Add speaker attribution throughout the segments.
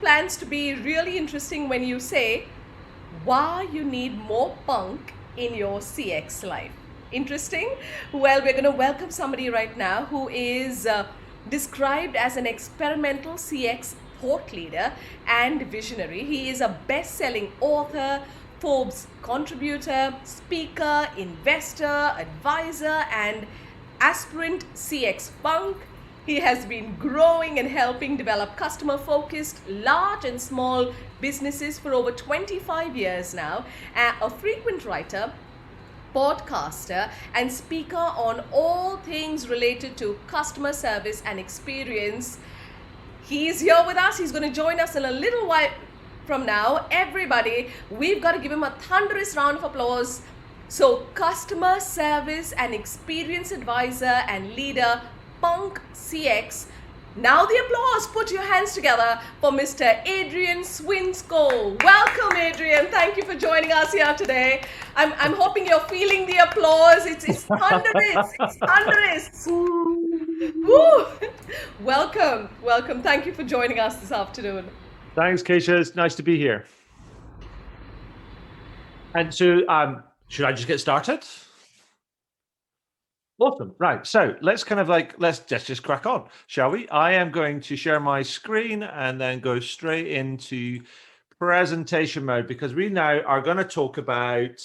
Speaker 1: Plans to be really interesting when you say why you need more punk in your CX life. Interesting? Well, we're going to welcome somebody right now who is described as an experimental CX thought leader and visionary. He is a best selling author, Forbes contributor, speaker, investor, advisor, and aspirant CX punk. He has been growing and helping develop customer focused, large and small businesses for over 25 years now. A frequent writer, podcaster, and speaker on all things related to customer service and experience. He's here with us. He's going to join us in a little while from now. Everybody, we've got to give him a thunderous round of applause. So, customer service and experience advisor and leader, Punk CX. Now the applause. Put your hands together for Mr. Adrian Swinscoe. Welcome, Adrian. Thank you for joining us here today. I'm hoping you're feeling the applause. It's thunderous. It's thunderous. Woo. Welcome. Thank you for joining us this afternoon.
Speaker 2: Thanks, Keisha. It's nice to be here. And so, should I just get started? Awesome. Right. So let's just crack on, shall we? I am going to share my screen and then go straight into presentation mode because we now are going to talk about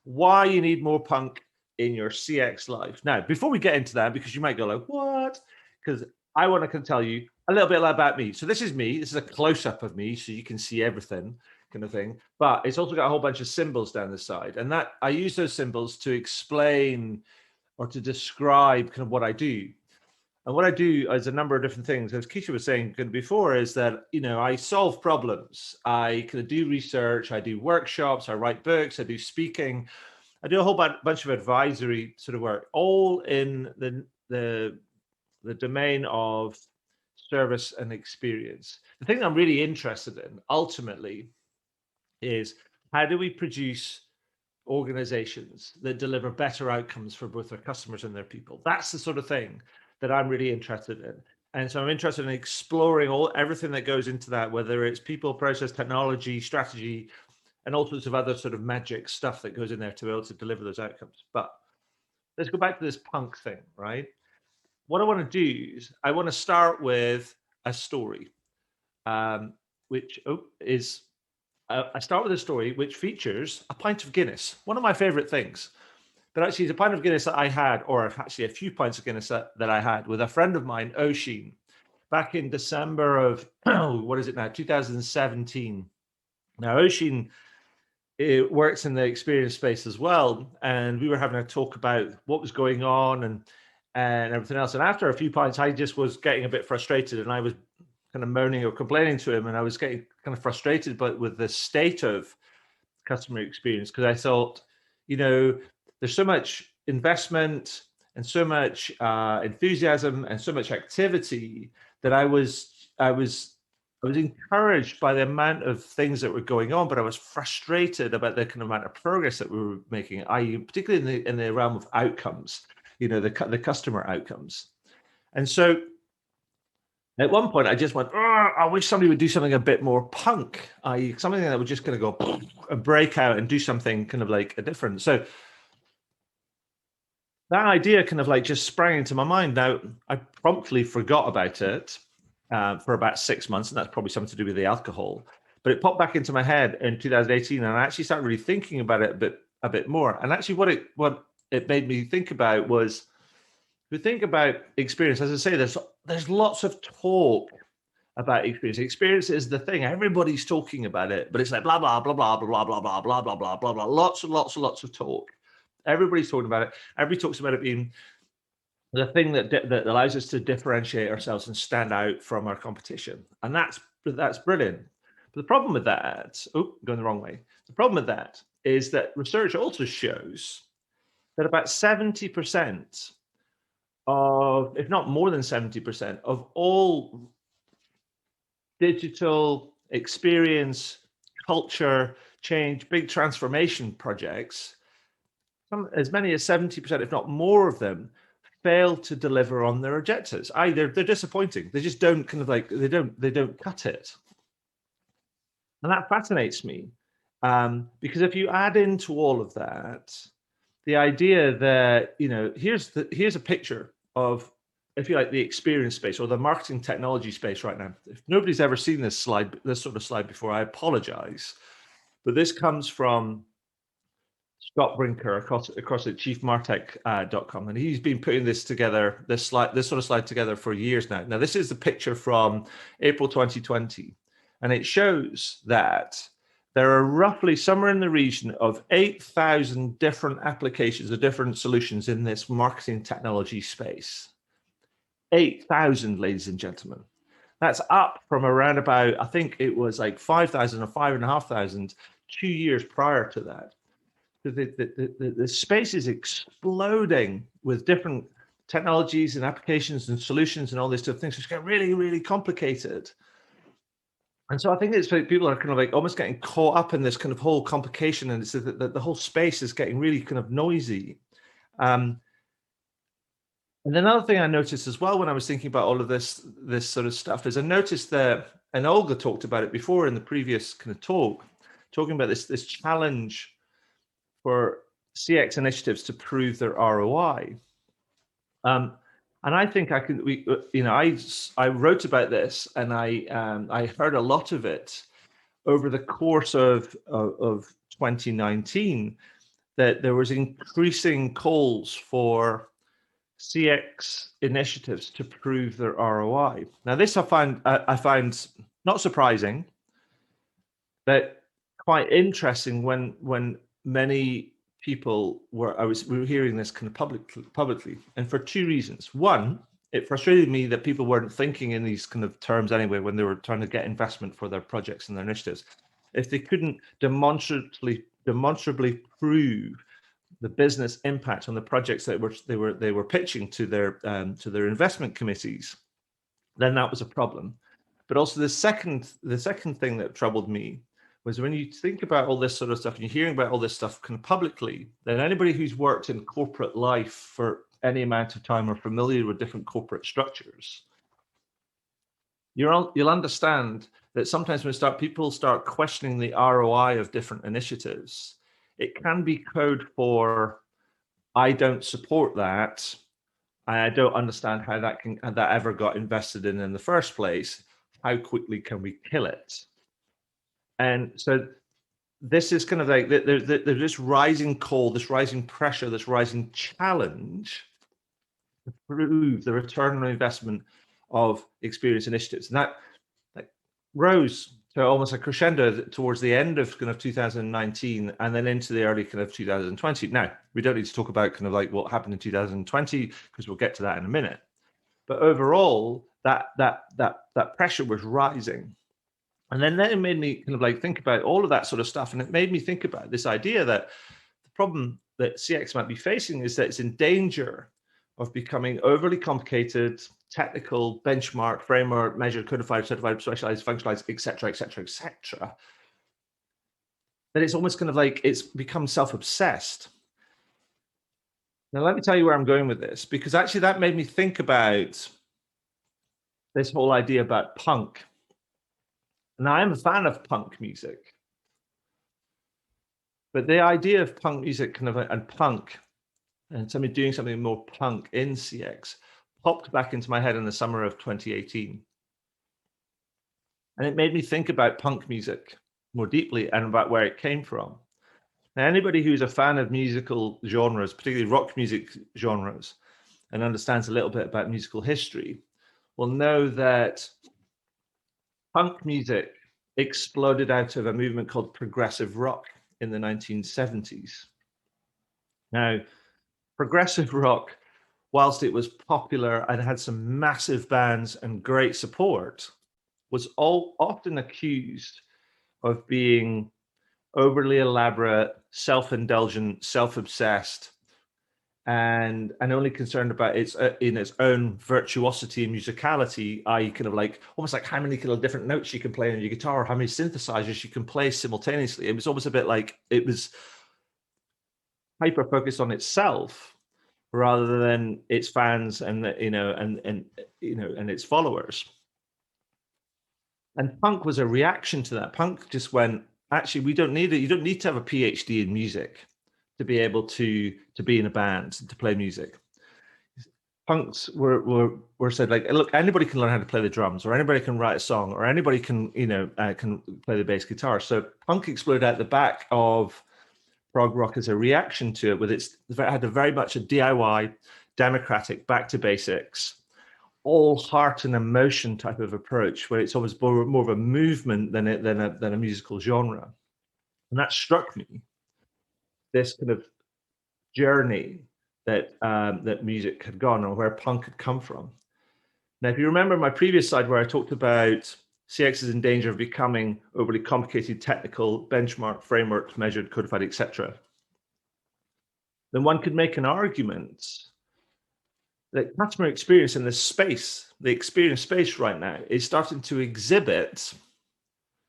Speaker 2: why you need more punk in your CX life. Now, before we get into that, because you might go like, what? Because I want to tell you a little bit about me. So this is me. This is a close-up of me, so you can see everything kind of thing. But it's also got a whole bunch of symbols down the side. And that I use those symbols to explain or to describe kind of what I do. And what I do is a number of different things. As Keisha was saying before, is that, I solve problems. I kind of do research, I do workshops, I write books, I do speaking. I do a whole bunch of advisory sort of work, all in the domain of service and experience. The thing I'm really interested in, ultimately, is how do we produce organizations that deliver better outcomes for both their customers and their people. That's the sort of thing that I'm really interested in. And so I'm interested in exploring everything that goes into that, whether it's people, process, technology, strategy, and all sorts of other sort of magic stuff that goes in there to be able to deliver those outcomes. But let's go back to this punk thing, right? What I want to do is I want to start with a story, which is I start with a story which features a pint of Guinness, one of my favorite things. But actually, it's a pint of Guinness that I had, or actually a few pints of Guinness that I had with a friend of mine, Oisin, back in December of, what is it now, 2017. Now, Oisin works in the experience space as well. And we were having a talk about what was going on and everything else. And after a few pints, I just was getting a bit frustrated and I was kind of moaning or complaining to him, and I was getting kind of frustrated, but with the state of customer experience, because I thought, there's so much investment and so much enthusiasm and so much activity that I was encouraged by the amount of things that were going on, but I was frustrated about the kind of amount of progress that we were making, i.e., particularly in the realm of outcomes, the customer outcomes. And so at one point, I just went, I wish somebody would do something a bit more punk, i.e., something that would just kind of go and break out and do something kind of like a different. So that idea kind of like just sprang into my mind. Now, I promptly forgot about it for about 6 months, and that's probably something to do with the alcohol. But it popped back into my head in 2018, and I actually started really thinking about it a bit more. And actually, what it made me think about was, we think about experience. As I say, there's lots of talk about experience. Experience is the thing. Everybody's talking about it, but it's like blah blah blah blah blah blah blah blah blah blah blah blah. Lots and lots and lots of talk. Everybody's talking about it. Everybody talks about it being the thing that allows us to differentiate ourselves and stand out from our competition, and that's brilliant. But the problem with that, going the wrong way. The problem with that is that research also shows that about 70% of, if not more than 70% of all digital experience, culture, change, big transformation projects, as many as 70%, if not more of them, fail to deliver on their objectives. They're disappointing. They just don't kind of like, they don't cut it. And that fascinates me, because if you add into all of that, the idea that, here's a picture of, if you like, the experience space or the marketing technology space right now. If nobody's ever seen this sort of slide before, I apologize. But this comes from Scott Brinker across at chiefmartech.com, and he's been putting this together, this sort of slide together for years now. Now, this is the picture from April 2020, and it shows that there are roughly somewhere in the region of 8,000 different applications or different solutions in this marketing technology space. 8,000, ladies and gentlemen. That's up from around about, I think it was like 5,000 or 5,500 2 years prior to that. The space is exploding with different technologies and applications and solutions and all these different things, which get really, really complicated. And so I think it's like people are kind of like almost getting caught up in this kind of whole complication, and it's the whole space is getting really kind of noisy. And another thing I noticed as well when I was thinking about all of this sort of stuff is I noticed that, and Olga talked about it before in the previous kind of talk, talking about this challenge for CX initiatives to prove their ROI. And I think I wrote about this, and I heard a lot of it over the course of 2019, that there was increasing calls for CX initiatives to prove their ROI. Now, this I find not surprising, but quite interesting when many people we were hearing this kind of publicly, and for two reasons. One, it frustrated me that people weren't thinking in these kind of terms anyway when they were trying to get investment for their projects and their initiatives. If they couldn't demonstrably prove the business impact on the projects that they were pitching to their investment committees, then that was a problem. But also the second thing that troubled me was when you think about all this sort of stuff and you're hearing about all this stuff kind of publicly, then anybody who's worked in corporate life for any amount of time or familiar with different corporate structures, you'll understand that sometimes when people start questioning the ROI of different initiatives, it can be code for, I don't support that. I don't understand how that ever got invested in the first place. How quickly can we kill it? And so this is kind of like there's this rising call, this rising pressure, this rising challenge to prove the return on investment of experience initiatives, and that rose to almost a crescendo towards the end of kind of 2019 and then into the early kind of 2020. Now, we don't need to talk about kind of like what happened in 2020 because we'll get to that in a minute. But overall, that pressure was rising. And then it made me kind of like think about all of that sort of stuff. And it made me think about this idea that the problem that CX might be facing is that it's in danger of becoming overly complicated, technical, benchmark, framework, measured, codified, certified, specialized, functionalized, et cetera, that it's almost kind of like it's become self-obsessed. Now, let me tell you where I'm going with this, because actually that made me think about this whole idea about punk. Now, I'm a fan of punk music, but the idea of punk music and punk and somebody doing something more punk in CX popped back into my head in the summer of 2018. And it made me think about punk music more deeply and about where it came from. Now, anybody who's a fan of musical genres, particularly rock music genres, and understands a little bit about musical history, will know that punk music exploded out of a movement called progressive rock in the 1970s. Now, progressive rock, whilst it was popular and had some massive bands and great support, was often accused of being overly elaborate, self-indulgent, self-obsessed, and only concerned about its own virtuosity and musicality, i.e. kind of like almost like how many kind of different notes you can play on your guitar, or how many synthesizers you can play simultaneously. It was almost a bit like it was hyper focused on itself rather than its fans and its followers. And punk was a reaction to that. Punk just went, actually, we don't need it. You don't need to have a PhD in music to be able to be in a band, to play music. Punks were said, like, look, anybody can learn how to play the drums, or anybody can write a song, or anybody can, can play the bass guitar. So punk exploded out the back of prog rock as a reaction to it, with it had very much a DIY, democratic, back to basics, all heart and emotion type of approach, where it's always more of a movement than a musical genre. And that struck me, this kind of journey that music had gone, or where punk had come from. Now, if you remember my previous slide where I talked about CX is in danger of becoming overly complicated, technical, benchmark, frameworks, measured, codified, etc., then one could make an argument that customer experience in this space, the experience space right now, is starting to exhibit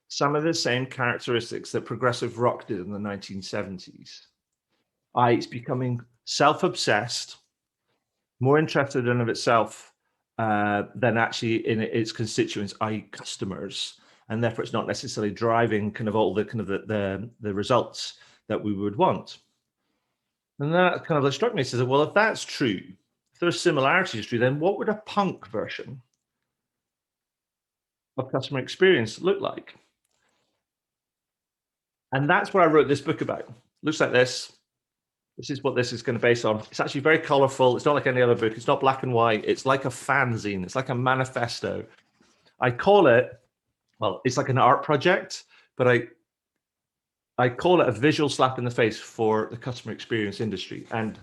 Speaker 2: some of the same characteristics that progressive rock did in the 1970s. It's becoming self-obsessed, more interested in of itself than actually in its constituents, i.e. customers, and therefore it's not necessarily driving kind of all the kind of the results that we would want. And that kind of struck me, says, well, if that's true, if there's similarities true, then what would a punk version of customer experience look like? And that's what I wrote this book about. Looks like this. This is what this is going to base on. It's actually very colorful. It's not like any other book. It's not black and white. It's like a fanzine. It's like a manifesto. I call it, well, it's like an art project, but I call it a visual slap in the face for the customer experience industry. And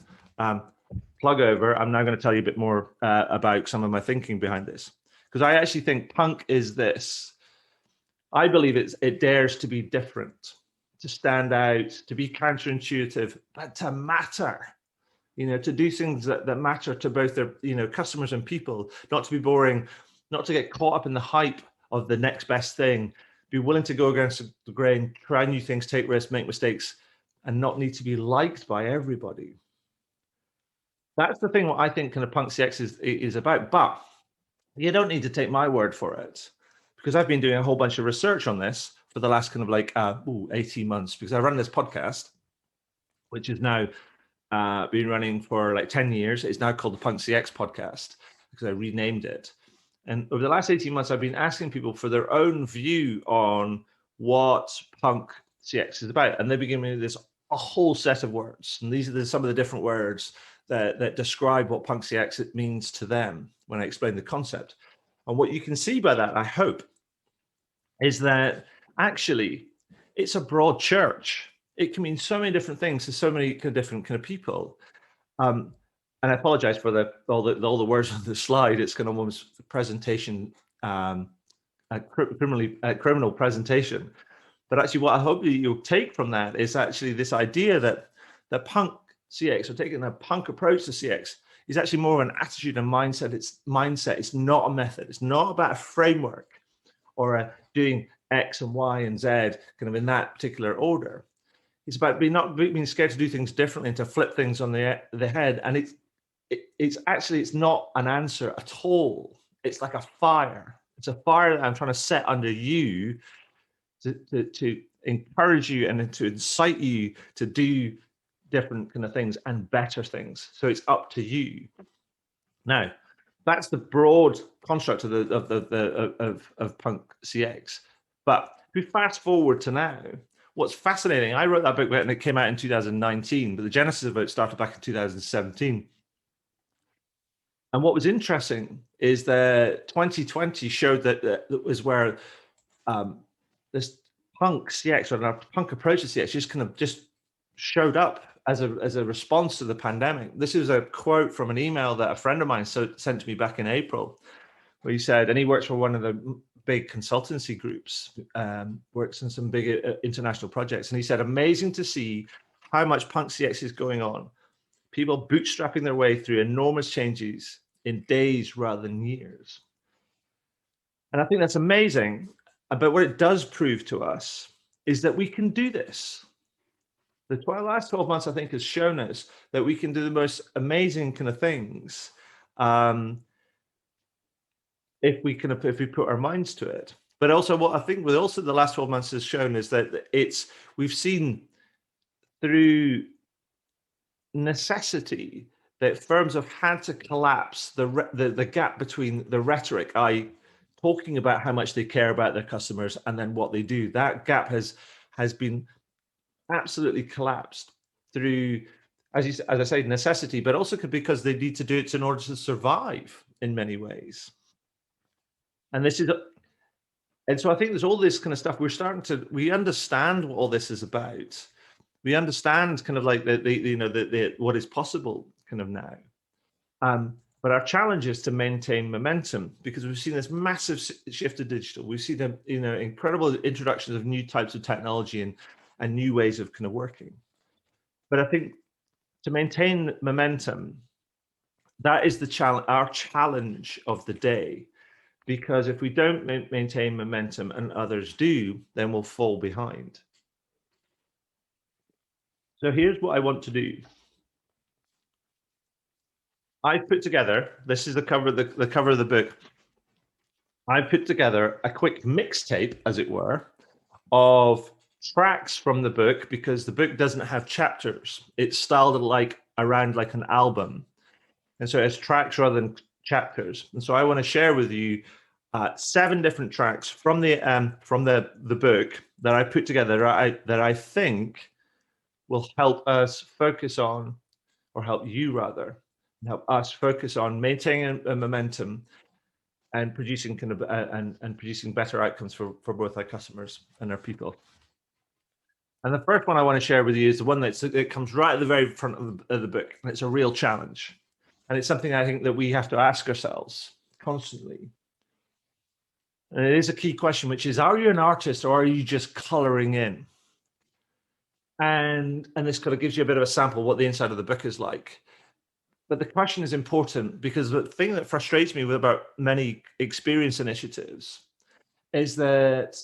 Speaker 2: plug over, I'm now going to tell you a bit more about some of my thinking behind this, because I actually think punk is this. I believe it dares to be different, to stand out, to be counterintuitive, but to matter, to do things that matter to both their, customers and people, not to be boring, not to get caught up in the hype of the next best thing, be willing to go against the grain, try new things, take risks, make mistakes, and not need to be liked by everybody. That's the thing what I think kind of punk CX is about. But you don't need to take my word for it, because I've been doing a whole bunch of research on this for the last kind of 18 months, because I run this podcast, which is now been running for like 10 years. It's now called the Punk CX podcast, because I renamed it. And over the last 18 months, I've been asking people for their own view on what punk CX is about. And they've been giving me a whole set of words. And these are some of the different words that describe what punk CX means to them when I explain the concept. And what you can see by that, I hope, is that actually it's a broad church. It can mean so many different things to so many different kind of people. And I apologize for all the words on the slide. It's kind of almost a presentation, criminal presentation. But actually, what I hope you'll take from that is actually this idea that the punk CX, or taking a punk approach to CX, is actually more of an attitude and mindset. It's not a method. It's not about a framework or doing X and Y and Z kind of in that particular order. It's about not being scared to do things differently and to flip things on the head. And it's not an answer at all. It's like a fire. It's a fire that I'm trying to set under you to encourage you and to incite you to do different kind of things and better things. So it's up to you. Now, that's the broad construct of punk CX. But if we fast forward to now, what's fascinating, I wrote that book and it came out in 2019, but the genesis of it started back in 2017. And what was interesting is that 2020 showed that was where this punk CX, or our punk approach to CX, just showed up as a response to the pandemic. This is a quote from an email that a friend of mine sent to me back in April, where he said, and he works for one of the big consultancy groups, works in some big international projects, and he said, amazing to see how much punk CX is going on. People bootstrapping their way through enormous changes in days rather than years. And I think that's amazing. But what it does prove to us is that we can do this. The last 12 months, I think, has shown us that we can do the most amazing kind of things if we put our minds to it. But also what I think with also the last 12 months has shown is that we've seen through necessity that firms have had to collapse the gap between the rhetoric, i.e. talking about how much they care about their customers, and then what they do. That gap has been absolutely collapsed through, as I say, necessity, but also because they need to do it in order to survive in many ways. And so I think there's all this kind of stuff. We understand what all this is about. We understand kind of like what is possible kind of now. But our challenge is to maintain momentum, because we've seen this massive shift to digital. We've seen incredible introductions of new types of technology and new ways of kind of working. But I think to maintain momentum, that is our challenge of the day. Because if we don't maintain momentum and others do, then we'll fall behind. So here's what I want to do. I put together, this is the cover of the book. I put together a quick mixtape, as it were, of tracks from the book, because the book doesn't have chapters. It's styled around like an album. And so it's tracks rather than chapters. And so I want to share with you 7 different tracks from the book that I put together that I think will help us focus on, or help you rather, help us focus on maintaining a momentum and producing producing better outcomes for both our customers and our people. And the first one I want to share with you is the one that comes right at the very front of the book, and it's a real challenge, and it's something I think that we have to ask ourselves constantly. And it is a key question, which is, are you an artist or are you just coloring in? And this kind of gives you a bit of a sample of what the inside of the book is like. But the question is important, because the thing that frustrates me about many experience initiatives is that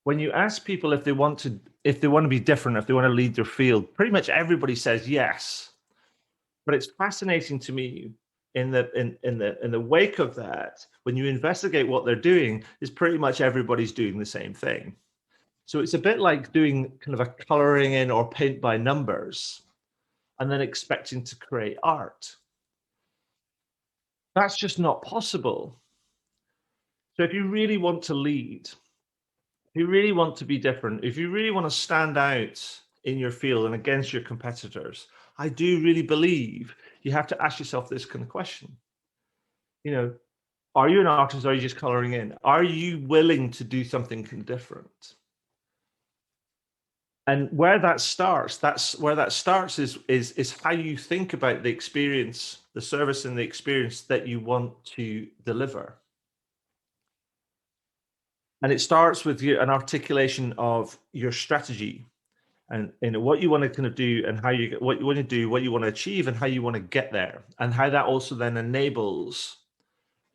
Speaker 2: when you ask people if they want to be different, if they want to lead their field, pretty much everybody says yes. But it's fascinating to me in the wake of that, when you investigate what they're doing, is pretty much everybody's doing the same thing. So it's a bit like doing kind of a coloring in or paint by numbers and then expecting to create art. That's just not possible. So if you really want to lead, if you really want to be different, if you really want to stand out in your field and against your competitors, I do really believe you have to ask yourself this kind of question. Are you an artist or are you just coloring in? Are you willing to do something different? And where that starts, is how you think about the experience, the service and the experience that you want to deliver. And it starts with an articulation of your strategy and what you want to kind of do, and what you want to do, what you want to achieve, and how you want to get there, and how that also then enables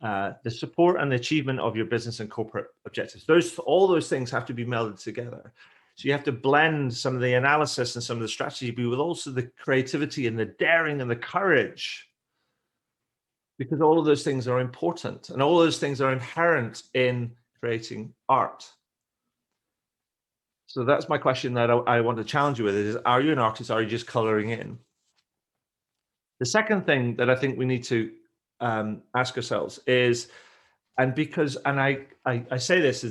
Speaker 2: the support and the achievement of your business and corporate objectives. All those things have to be melded together. So you have to blend some of the analysis and some of the strategy, but with also the creativity and the daring and the courage, because all of those things are important, and all those things are inherent in creating art. So that's my question that I want to challenge you with is, are you an artist? Or are you just coloring in? The second thing that I think we need to ask ourselves is, I say this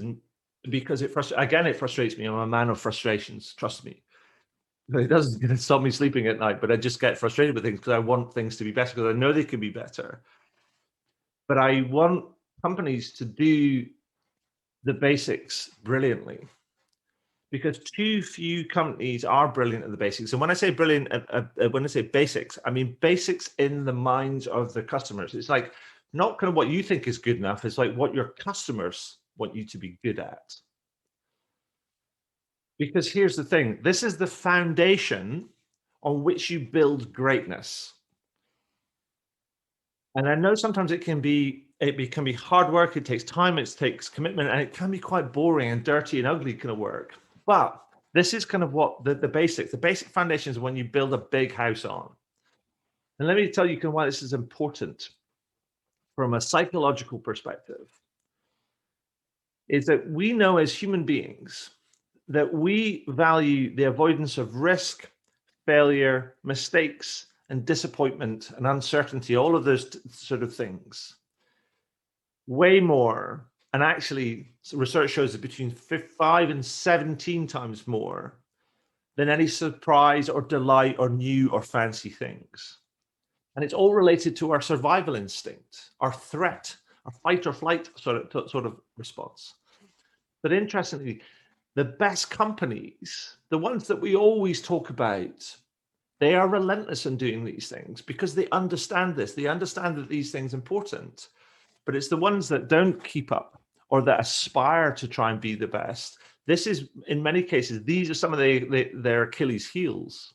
Speaker 2: because it frustrates me. I'm a man of frustrations, trust me. It doesn't stop me sleeping at night, but I just get frustrated with things because I want things to be better, because I know they can be better. But I want companies to do the basics brilliantly, because too few companies are brilliant at the basics. And when I say brilliant, when I say basics, I mean basics in the minds of the customers. It's like not kind of what you think is good enough. It's like what your customers want you to be good at. Because here's the thing, this is the foundation on which you build greatness. And I know sometimes it can be hard work, it takes time, it takes commitment, and it can be quite boring and dirty and ugly kind of work. But this is kind of what the basic foundations when you build a big house on. And let me tell you kind of why this is important from a psychological perspective. is that we know as human beings that we value the avoidance of risk, failure, mistakes, and disappointment and uncertainty, all of those sort of things, way more. And actually, research shows that between 5 and 17 times more than any surprise or delight or new or fancy things. And it's all related to our survival instinct, our threat, our fight or flight sort of response. But interestingly, the best companies, the ones that we always talk about, they are relentless in doing these things because they understand this. They understand that these things are important. But it's the ones that don't keep up or that aspire to try and be the best. This is, in many cases, these are some of their Achilles heels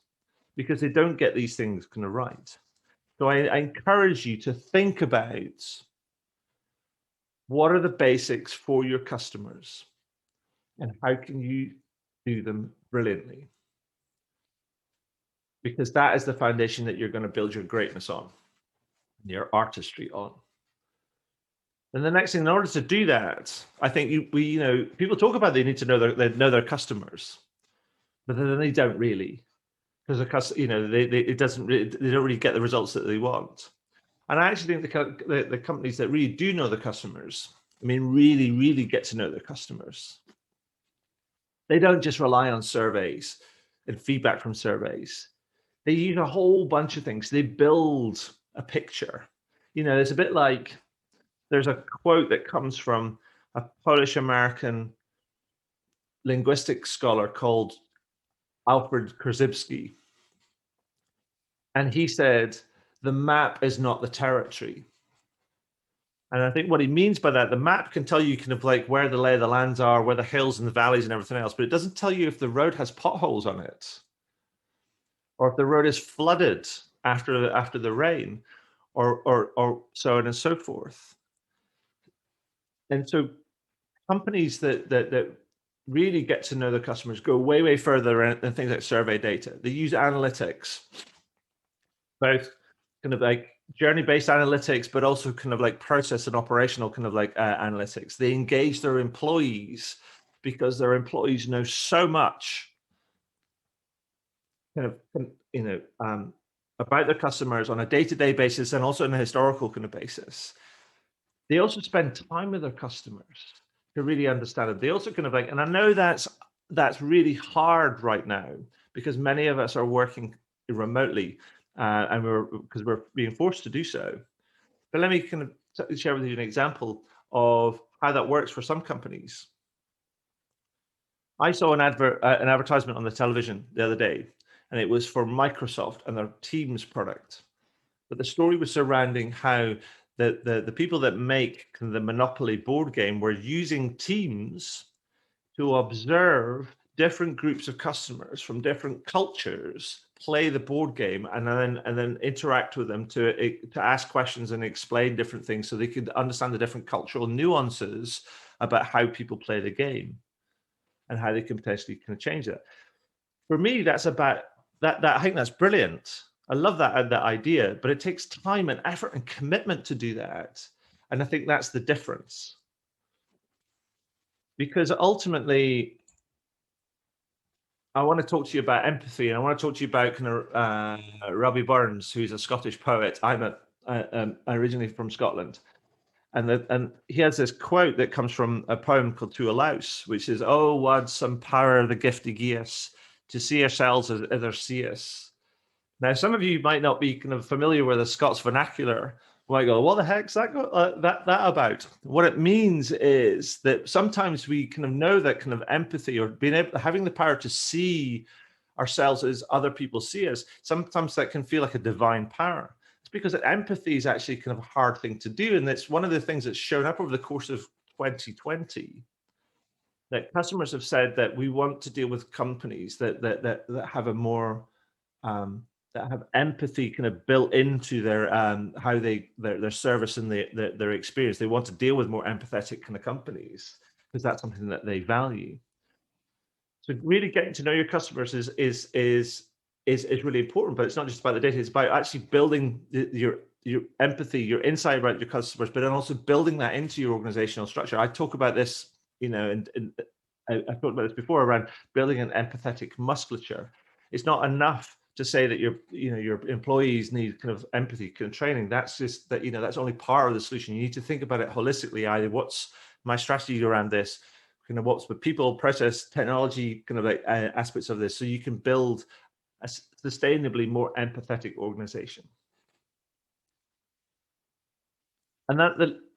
Speaker 2: because they don't get these things kind of right. So I encourage you to think about what are the basics for your customers and how can you do them brilliantly? Because that is the foundation that you're going to build your greatness on, your artistry on. And the next thing, in order to do that, I think people talk about they need to know their customers, but then they don't really, because they don't really get the results that they want. And I actually think the companies that really do know the customers, really, really get to know their customers. They don't just rely on surveys and feedback from surveys. They use a whole bunch of things. They build a picture. It's a bit like, there's a quote that comes from a Polish-American linguistic scholar called Alfred Korzybski. And he said, the map is not the territory. And I think what he means by that, the map can tell you kind of like where the lay of the lands are, where the hills and the valleys and everything else, but it doesn't tell you if the road has potholes on it, or if the road is flooded after the rain, or so on and so forth. And so companies that really get to know their customers go way, way further than things like survey data. They use analytics, both kind of like journey-based analytics, but also kind of like process and operational kind of like analytics. They engage their employees because their employees know so much about their customers on a day-to-day basis and also on a historical kind of basis. They also spend time with their customers to really understand it. They also kind of like, and I know that's really hard right now because many of us are working remotely and because we're being forced to do so. But let me kind of share with you an example of how that works for some companies. I saw an advertisement on the television the other day, and it was for Microsoft and their Teams product. But the story was surrounding how the people that make the Monopoly board game were using Teams to observe different groups of customers from different cultures play the board game and then interact with them to ask questions and explain different things so they could understand the different cultural nuances about how people play the game and how they can potentially kind of change it. For me, that's about that. I think that's brilliant. I love that idea, but it takes time and effort and commitment to do that. And I think that's the difference. Because ultimately, I want to talk to you about empathy, and I want to talk to you about kind of Robbie Burns, who's a Scottish poet. I'm originally from Scotland. And he has this quote that comes from a poem called To a Louse, which is, "Oh, wad some power the gifty gie us, to see ourselves as other see us." Now, some of you might not be kind of familiar with the Scots vernacular. You might go, what the heck's that about? What it means is that sometimes we kind of know that kind of empathy or having the power to see ourselves as other people see us, sometimes that can feel like a divine power. It's because empathy is actually kind of a hard thing to do. And it's one of the things that's shown up over the course of 2020 that customers have said that we want to deal with companies that have a more that have empathy kind of built into their how their service and their experience. They want to deal with more empathetic kind of companies because that's something that they value. So really getting to know your customers is really important, but it's not just about the data. It's about actually building your empathy, your insight about your customers, but then also building that into your organizational structure. I talk about this and I've talked about this before around building an empathetic musculature. It's not enough to say that your employees need kind of empathy kind of training. That's just that, that's only part of the solution. You need to think about it holistically. Either what's my strategy around this, kind of what's the people, process, technology, kind of like aspects of this, so you can build a sustainably more empathetic organization. And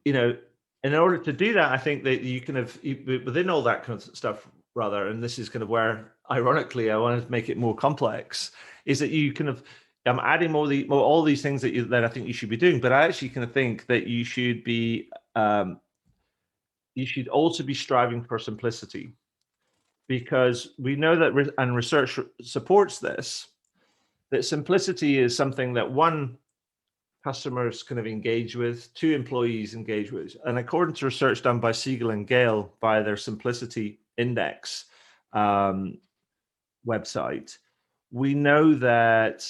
Speaker 2: in order to do that, I think that you kind of within all that kind of stuff, rather, and this is kind of where, ironically, I wanted to make it more complex, is that you kind of I'm adding all these things that I think you should be doing, but I actually kind of think that you should also be striving for simplicity, because we know that and research supports this, that simplicity is something that one, customers kind of engage with, two, employees engage with. And according to research done by Siegel and Gale by their Simplicity Index website, we know that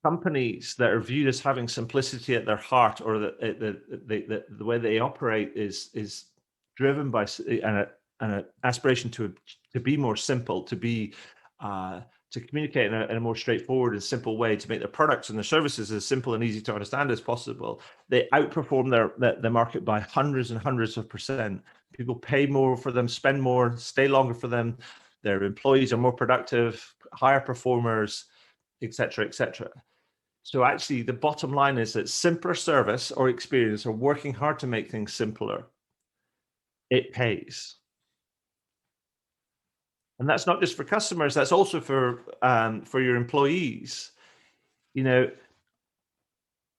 Speaker 2: companies that are viewed as having simplicity at their heart, or the way they operate is driven by an aspiration to be more simple, to communicate in a more straightforward and simple way, to make their products and their services as simple and easy to understand as possible. They outperform the market by hundreds and hundreds of percent. People pay more for them, spend more, stay longer for them. Their employees are more productive, higher performers, etc., etc. So actually, the bottom line is that simpler service or experience, or working hard to make things simpler, it pays. And that's not just for customers, that's also for your employees.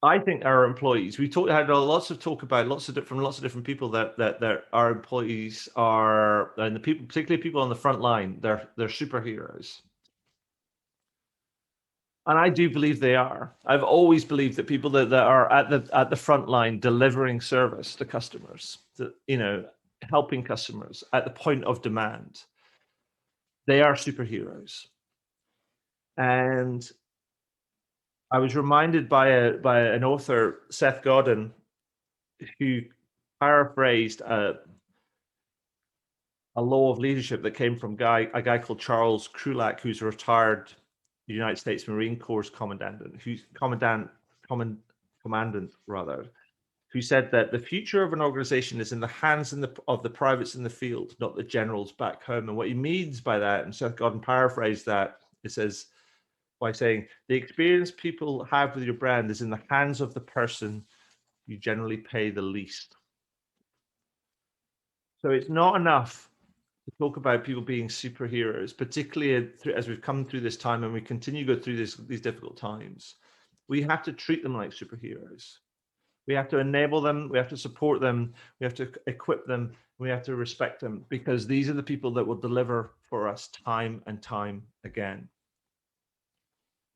Speaker 2: I think our employees, had lots of talk about lots of different people that our employees are, and the people, particularly people on the front line, they're superheroes. And I do believe they are. I've always believed that people that are at the front line delivering service to customers, helping customers at the point of demand, they are superheroes. And I was reminded by an author, Seth Godin, who paraphrased a law of leadership that came from a guy called Charles Krulak, who's a retired United States Marine Corps commandant, who said that the future of an organization is in the hands of the privates in the field, not the generals back home. And what he means by that, and Seth Godin paraphrased that, it says, by saying, the experience people have with your brand is in the hands of the person you generally pay the least. So it's not enough to talk about people being superheroes, particularly as we've come through this time and we continue to go through these difficult times. We have to treat them like superheroes. We have to enable them, we have to support them, we have to equip them, we have to respect them, because these are the people that will deliver for us time and time again.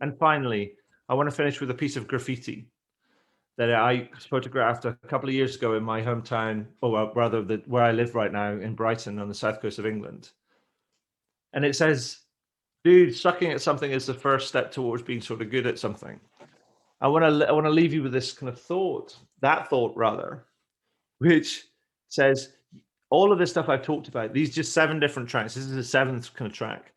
Speaker 2: And finally, I want to finish with a piece of graffiti that I photographed a couple of years ago in my hometown, or rather where I live right now in Brighton on the south coast of England. And it says, dude, sucking at something is the first step towards being sort of good at something. I want to leave you with this kind of thought, which says all of this stuff I've talked about, these just 7 different tracks, this is the 7th kind of track.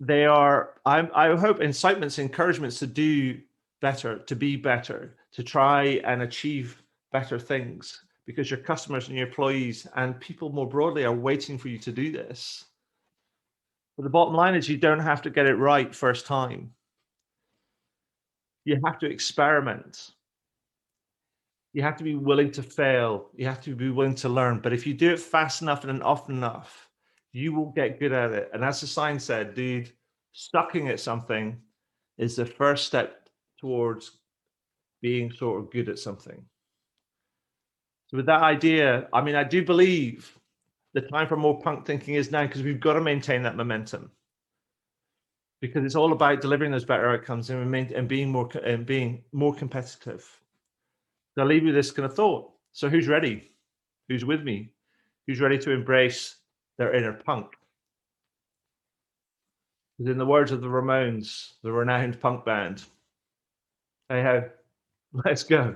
Speaker 2: They are, I hope, incitements, encouragements to do better, to be better, to try and achieve better things, because your customers and your employees and people more broadly are waiting for you to do this. But the bottom line is, you don't have to get it right first time. You have to experiment. You have to be willing to fail. You have to be willing to learn. But if you do it fast enough and often enough, you will get good at it. And as the sign said, dude, sucking at something is the first step towards being sort of good at something. So with that idea, I mean, I do believe the time for more punk thinking is now, because we've got to maintain that momentum, because it's all about delivering those better outcomes and being more competitive. So I'll leave you this kind of thought. So who's ready? Who's with me? Who's ready to embrace their inner punk? Because in the words of the Ramones, the renowned punk band, hey ho, let's go.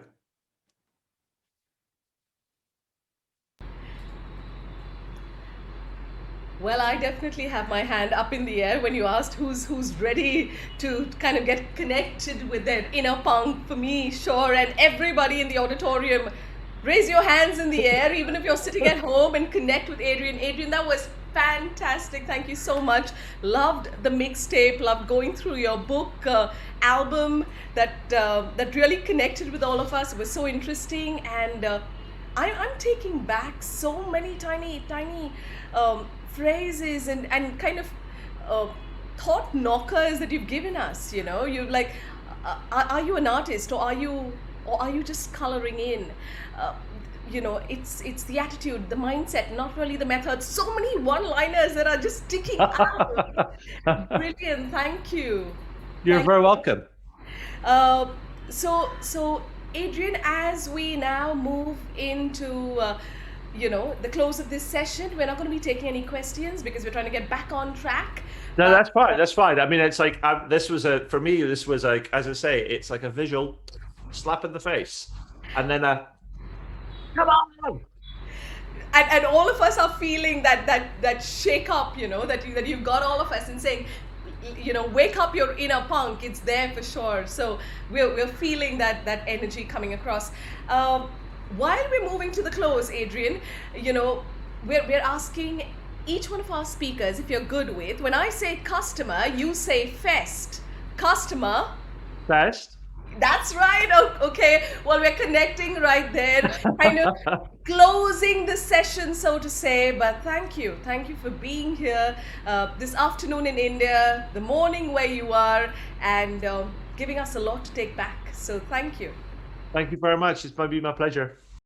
Speaker 1: Well, I definitely have my hand up in the air when you asked who's ready to kind of get connected with their inner punk. For me, sure, and everybody in the auditorium, raise your hands in the air, even if you're sitting at home, and connect with Adrian. Adrian, that was fantastic. Thank you so much. Loved the mixtape. Loved going through your book album. That really connected with all of us. It was so interesting, and I'm taking back so many tiny phrases and kind of uh, thought knockers that you've given us. You know, you like, are you an artist, or are you just coloring in? Uh, it's the attitude, the mindset, not really the method. So many one-liners that are just sticking out. Brilliant, thank you.
Speaker 2: You're
Speaker 1: Thank
Speaker 2: very welcome.
Speaker 1: uh, so Adrian, as we now move into the close of this session, we're not going to be taking any questions because we're trying to get back on track.
Speaker 2: No,
Speaker 1: But
Speaker 2: that's fine. That's fine. I mean, it's like this was for me. This was like, as I say, it's like a visual slap in the face, and then a come on.
Speaker 1: and all of us are feeling that shake up, that you've got all of us and saying, wake up your inner punk. It's there for sure. So we're feeling that energy coming across. While we're moving to the close, Adrian, we're asking each one of our speakers, if you're good with, when I say customer, you say fest. Customer.
Speaker 2: Best.
Speaker 1: That's right. Okay. Well, we're connecting right there, kind of closing the session, so to say. But thank you. Thank you for being here this afternoon in India, the morning where you are, and giving us a lot to take back. So thank you.
Speaker 2: Thank you very much. It's been my pleasure.